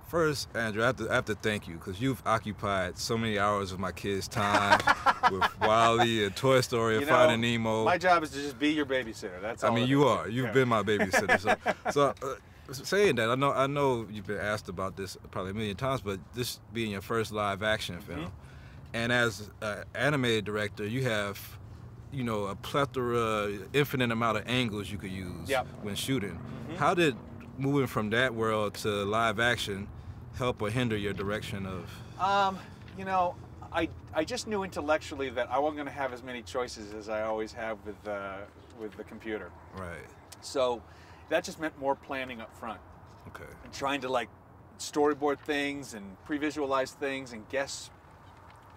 First, Andrew, I have to thank you because you've occupied so many hours of my kids' time with Wall-E and Toy Story and Finding Nemo. My job is to just be your babysitter. That's all. I mean, you are. You've been my babysitter. Saying that, I know you've been asked about this probably a million times, but this being your first live action film, and as an animated director, you have, you know, a plethora, infinite amount of angles you could use when shooting. How did moving from that world to live action help or hinder your direction of? You know, I just knew intellectually that I wasn't going to have as many choices as I always have with the computer. Right. So that just meant more planning up front. Okay. And trying to like storyboard things and pre-visualize things and guess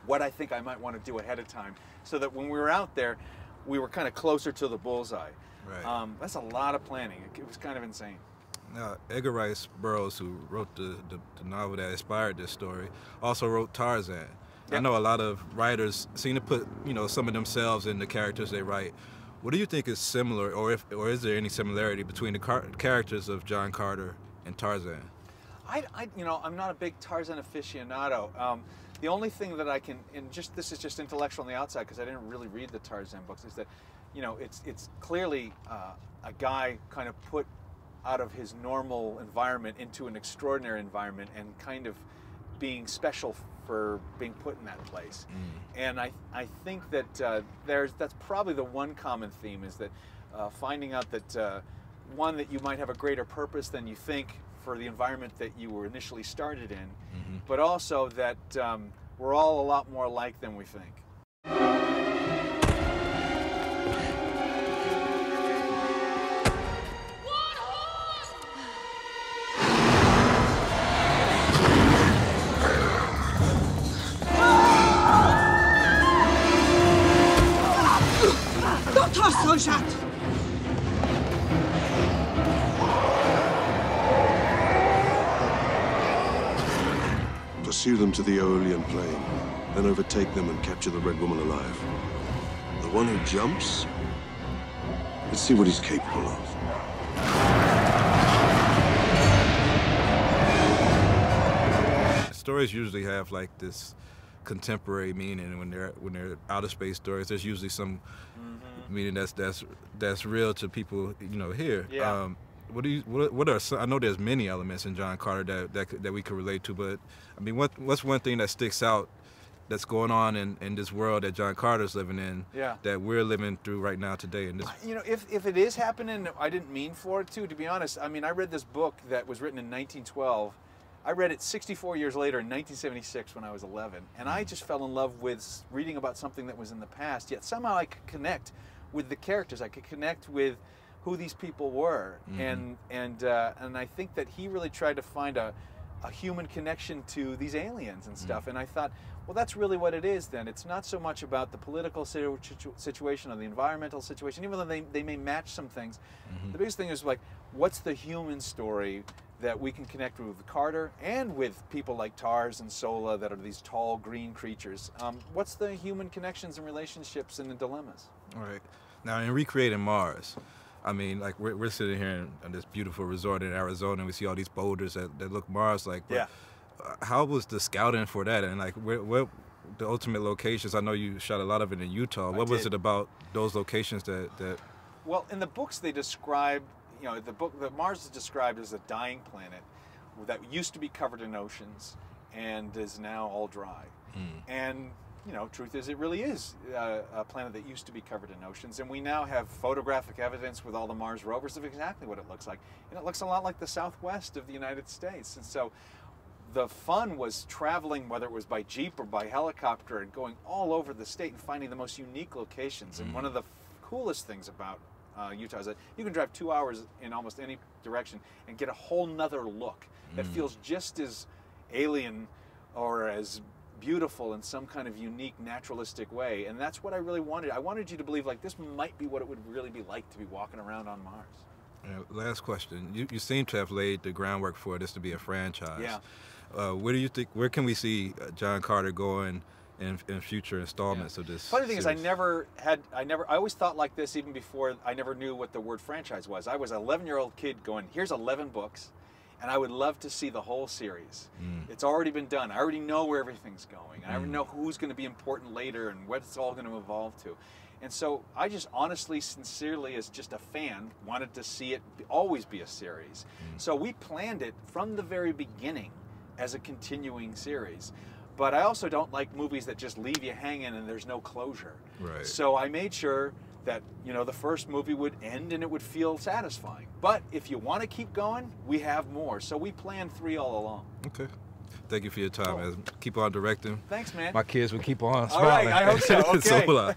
what I think I might want to do ahead of time, so that when we were out there, we were kind of closer to the bullseye. Right. That's a lot of planning. It was kind of insane. Now, Edgar Rice Burroughs, who wrote the novel that inspired this story, also wrote Tarzan. Yep. I know a lot of writers seem to put, you know, some of themselves in the characters they write. What do you think is similar, or is there any similarity between the characters of John Carter and Tarzan? You know, I'm not a big Tarzan aficionado. The only thing that I can, and this is just intellectual on the outside because I didn't really read the Tarzan books, is that, you know, it's clearly a guy kind of put out of his normal environment into an extraordinary environment and kind of being special for being put in that place. And I think that that's probably the one common theme, is that finding out that one, that you might have a greater purpose than you think for the environment that you were initially started in, but also that we're all a lot more alike than we think. Pursue them to the Aeolian plain, then overtake them and capture the Red Woman alive. The one who jumps, let's see what he's capable of. Stories usually have like this contemporary meaning when they're outer space stories. There's usually some meaning that's real to people, you know, here. Yeah. What are some, I know there's many elements in John Carter that we could relate to, but I mean, what's one thing that sticks out that's going on in this world that John Carter's living in, that we're living through right now today? In this, you know, if it is happening, I didn't mean for it to be honest. I mean, I read this book that was written in 1912. I read it 64 years later in 1976 when I was 11, and I just fell in love with reading about something that was in the past, yet somehow I could connect with the characters. I could connect with who these people were, and I think that he really tried to find a human connection to these aliens and stuff. And I thought, well, that's really what it is then. It's not so much about the political situation or the environmental situation, even though they may match some things. The biggest thing is like, what's the human story that we can connect with Carter and with people like Tars and Sola that are these tall green creatures? What's the human connections and relationships and the dilemmas? All right. Now, in recreating Mars, I mean, like we're sitting here in this beautiful resort in Arizona, and we see all these boulders that look Mars-like. Yeah. How was the scouting for that, and like where the ultimate locations? I know you shot a lot of it in Utah. What was it about those locations that? Well, in the books they describe, you know, the Mars is described as a dying planet that used to be covered in oceans and is now all dry. And you know, truth is, it really is a planet that used to be covered in oceans, and we now have photographic evidence with all the Mars rovers of exactly what it looks like. And it looks a lot like the southwest of the United States. And so the fun was traveling, whether it was by Jeep or by helicopter, and going all over the state and finding the most unique locations. And one of the coolest things about Utah is that you can drive 2 hours in almost any direction and get a whole nother look that feels just as alien or as beautiful in some kind of unique naturalistic way. And that's what I really wanted. I wanted you to believe like this might be what it would really be like to be walking around on Mars. Last question. You seem to have laid the groundwork for this to be a franchise. Yeah. Where do you think, where can we see John Carter going in future installments of this Funny thing series? is, I always thought like this even before I never knew what the word franchise was. I was an 11-year-old kid going, here's 11 books, And I would love to see the whole series. It's already been done. I already know where everything's going. I already know who's going to be important later and what it's all going to evolve to. And so I just honestly, sincerely, as just a fan, wanted to see it always be a series. So we planned it from the very beginning as a continuing series. But I also don't like movies that just leave you hanging and there's no closure. Right. So I made sure that, you know, the first movie would end and it would feel satisfying. But if you want to keep going, we have more. So we planned 3 all along. Okay. Thank you for your time, man. Keep on directing. Thanks, man. My kids will keep on All right, smiling. I hope so. Okay. So will I.